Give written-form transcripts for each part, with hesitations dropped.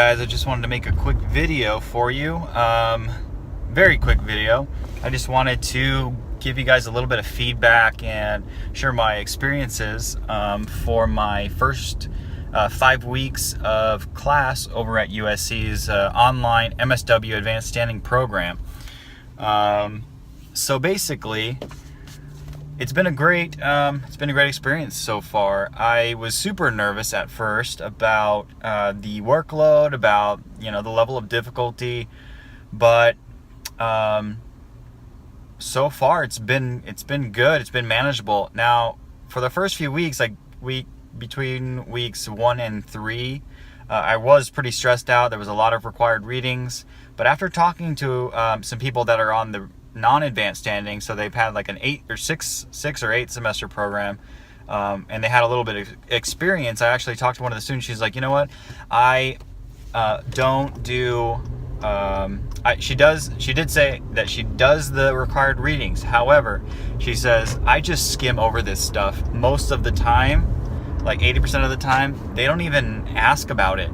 guys, I just wanted to make a quick video for you. Very quick video. I just wanted to give you guys a little bit of feedback and share my experiences for my first 5 weeks of class over at USC's online MSW Advanced Standing program. So basically, it's been a great experience so far. I was super nervous at first about the workload, about the level of difficulty, but so far it's been good. It's been manageable. Now, for the first few weeks, between weeks 1 and 3, I was pretty stressed out. There was a lot of required readings, but after talking to some people that are on the non-advanced standing, so they've had like an 6 or 8 semester program, and they had a little bit of experience. I actually talked to one of the students. She's like, you know what, I don't do she did say that she does the required readings. However, she says, I just skim over this stuff most of the time. Like 80% of the time, they don't even ask about it.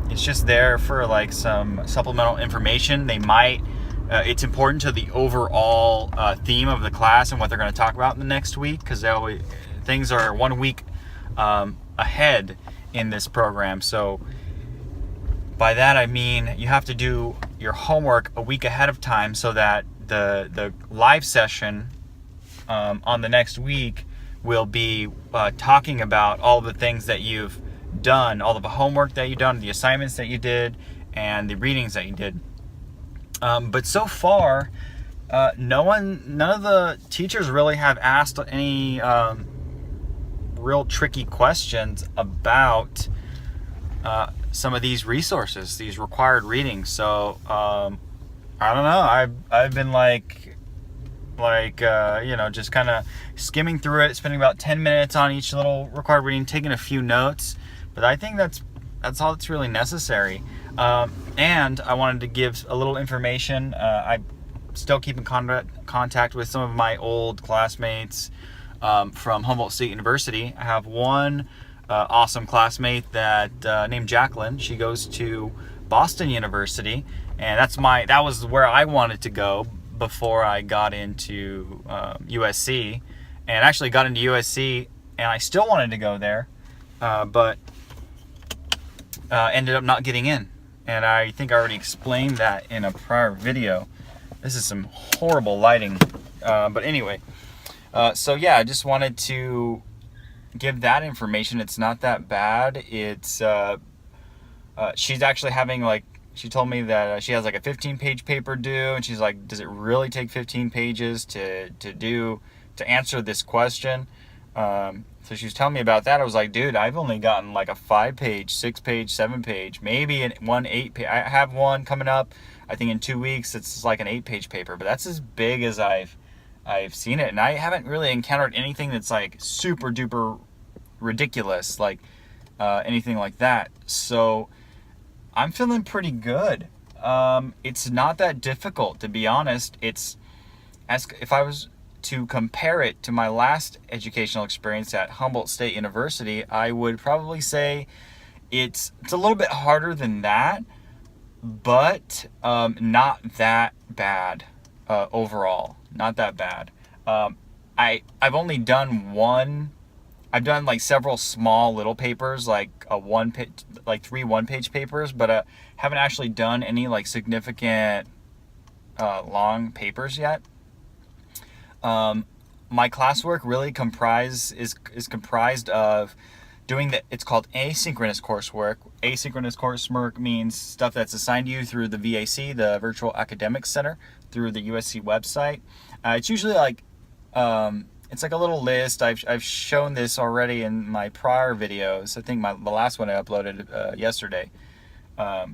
It's just there for like some supplemental information. They might it's important to the overall theme of the class and what they're going to talk about in the next week, because things are 1 week ahead in this program. So by that I mean you have to do your homework a week ahead of time, so that the live session on the next week will be talking about all the things that you've done, all of the homework that you've done, the assignments that you did, and the readings that you did. But so far, none of the teachers really have asked any real tricky questions about some of these resources, these required readings. So I don't know. I've been just kind of skimming through it, spending about 10 minutes on each little required reading, taking a few notes. But I think that's all that's really necessary. And I wanted to give a little information. I still keep in contact with some of my old classmates from Humboldt State University. I have one awesome classmate that named Jacqueline. She goes to Boston University, and that was where I wanted to go before I got into USC, and actually got into USC, and I still wanted to go there, but ended up not getting in. And I think I already explained that in a prior video. This is some horrible lighting, but anyway, so yeah, I just wanted to give that information. It's not that bad. It's she's actually having she told me that she has like a 15-page paper due, and she's like, does it really take 15 pages to answer this question? So she was telling me about that. I was like, dude, I've only gotten like a 5-page, 6-page, 7-page, maybe one 8-page. I have one coming up, I think in 2 weeks. It's like an 8-page paper, but that's as big as I've seen it. And I haven't really encountered anything that's like super duper ridiculous, like anything like that. So I'm feeling pretty good. It's not that difficult, to be honest. If I was to compare it to my last educational experience at Humboldt State University, I would probably say it's a little bit harder than that, but not that bad overall. Not that bad. I've only done one. I've done like several small little papers, like 3 1-page papers, but haven't actually done any like significant long papers yet. My classwork really is comprised of doing it's called asynchronous coursework. Asynchronous coursework means stuff that's assigned to you through the VAC, the Virtual Academic Center, through the USC website. It's usually like it's like a little list. I've shown this already in my prior videos. I think the last one I uploaded yesterday.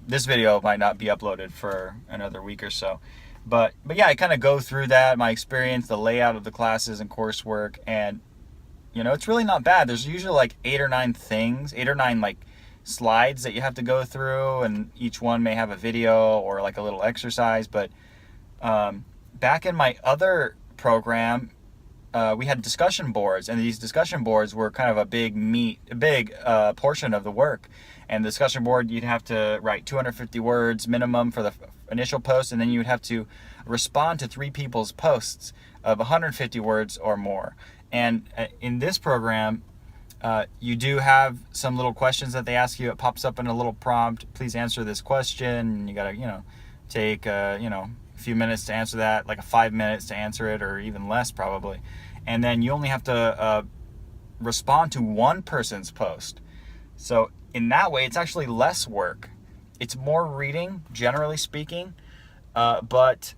This video might not be uploaded for another week or so. But yeah, I kind of go through that, my experience, the layout of the classes and coursework, and it's really not bad. There's usually like 8 or 9 like slides that you have to go through, and each one may have a video or like a little exercise. But back in my other program, we had discussion boards, and these discussion boards were kind of a big portion of the work. And the discussion board, you'd have to write 250 words minimum for the initial post, and then you would have to respond to 3 people's posts of 150 words or more. And in this program, you do have some little questions that they ask you. It pops up in a little prompt. Please answer this question. And you gotta, take, a few minutes to answer that, like 5 minutes to answer it, or even less probably. And then you only have to respond to one person's post. So in that way, it's actually less work. It's more reading, generally speaking. It's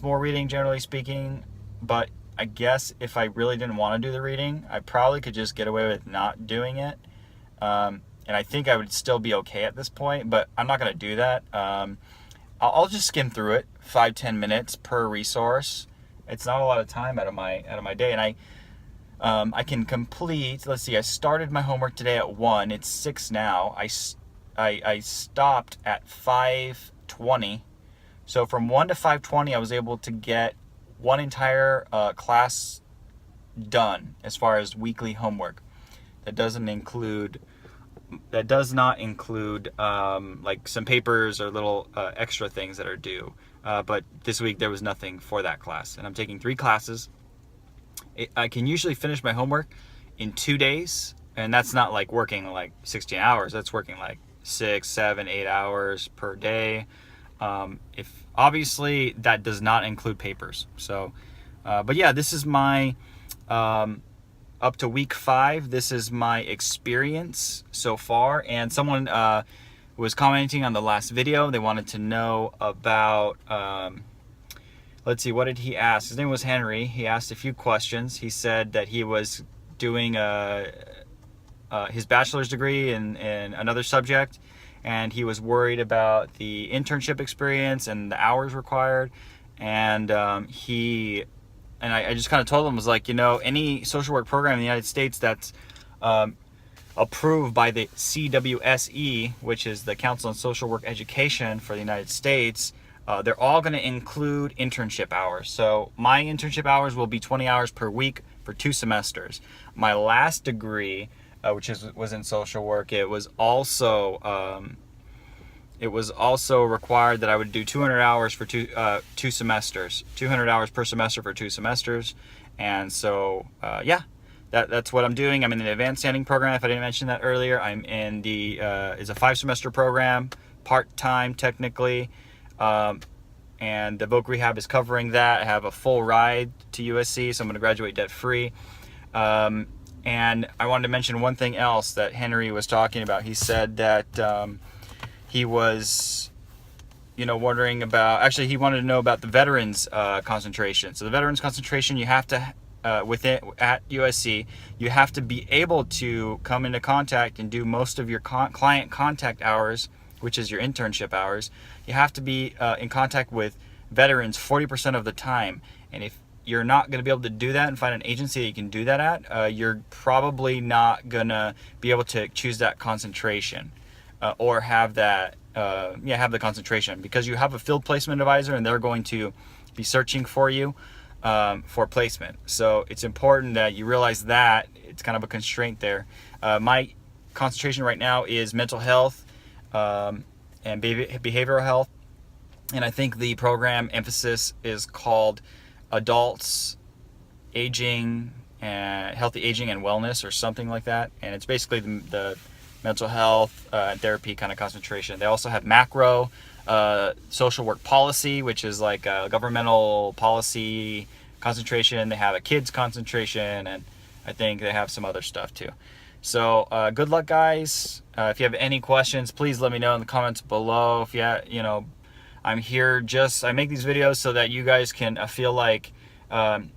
more reading, generally speaking. But I guess if I really didn't want to do the reading, I probably could just get away with not doing it. And I think I would still be okay at this point, but I'm not going to do that. I'll just skim through it, 5-10 minutes per resource. It's not a lot of time out of my day, and I can complete. Let's see. I started my homework today at 1. It's 6 now. I stopped at 5:20. So from 1 to 5:20, I was able to get one entire class done as far as weekly homework. That does not include like some papers or little extra things that are due. But this week there was nothing for that class, and I'm taking 3 classes. I can usually finish my homework in 2 days, and that's not like working like 16 hours. That's working like 6, 7, 8 hours per day. If obviously that does not include papers. So, but yeah, this is my up to week 5. This is my experience so far. And someone was commenting on the last video. They wanted to know about, let's see, what did he ask? His name was Henry. He asked a few questions. He said that he was doing his bachelor's degree in another subject, and he was worried about the internship experience and the hours required. And I just kind of told him, was like, any social work program in the United States that's approved by the CWSE, which is the Council on Social Work Education for the United States, they're all going to include internship hours. So my internship hours will be 20 hours per week for 2 semesters. My last degree, which was in social work, it was also required that I would do 200 hours for two semesters, 200 hours per semester for 2 semesters. And so, that's what I'm doing. I'm in the advanced standing program. If I didn't mention that earlier, I'm in it's a 5-semester program, part-time technically. And the Voc Rehab is covering that. I have a full ride to USC, so I'm going to graduate debt-free. And I wanted to mention one thing else that Henry was talking about. He said that he was, wondering about, actually he wanted to know about the veterans concentration. So the veterans concentration, you have to, at USC, you have to be able to come into contact and do most of your client contact hours, which is your internship hours. You have to be in contact with veterans 40% of the time. And if you're not going to be able to do that and find an agency that you can do that at, you're probably not going to be able to choose that concentration or have that, have the concentration, because you have a field placement advisor and they're going to be searching for you for placement. So it's important that you realize that it's kind of a constraint there. My concentration right now is mental health and behavioral health. And I think the program emphasis is called adults aging and healthy aging and wellness, or something like that. And it's basically the mental health and therapy kind of concentration. They also have macro social work policy, which is like a governmental policy concentration. They have a kids concentration, and I think they have some other stuff too. So good luck, guys. If you have any questions, please let me know in the comments below. If I'm here I make these videos so that you guys can feel like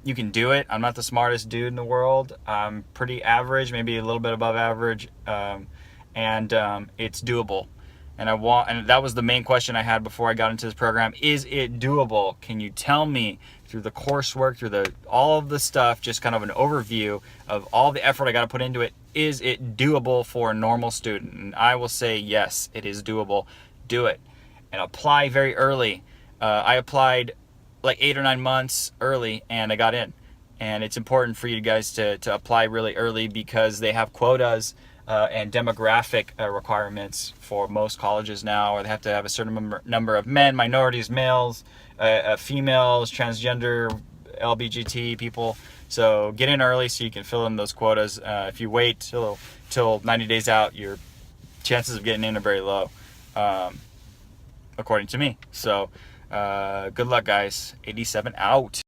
you can do it. I'm not the smartest dude in the world. I'm pretty average, maybe a little bit above average, and it's doable. And that was the main question I had before I got into this program. Is it doable? Can you tell me through the coursework, through all of the stuff, just kind of an overview of all the effort I got to put into it? Is it doable for a normal student? And I will say yes, it is doable. Do it. And apply very early. I applied like 8 or 9 months early, and I got in. and it's important for you guys to apply really early because they have quotas and demographic requirements for most colleges now, or they have to have a certain number of men, minorities, males, females, transgender, LBGT people. So get in early so you can fill in those quotas. If you wait till 90 days out, your chances of getting in are very low, according to me. So good luck, guys. 87 out.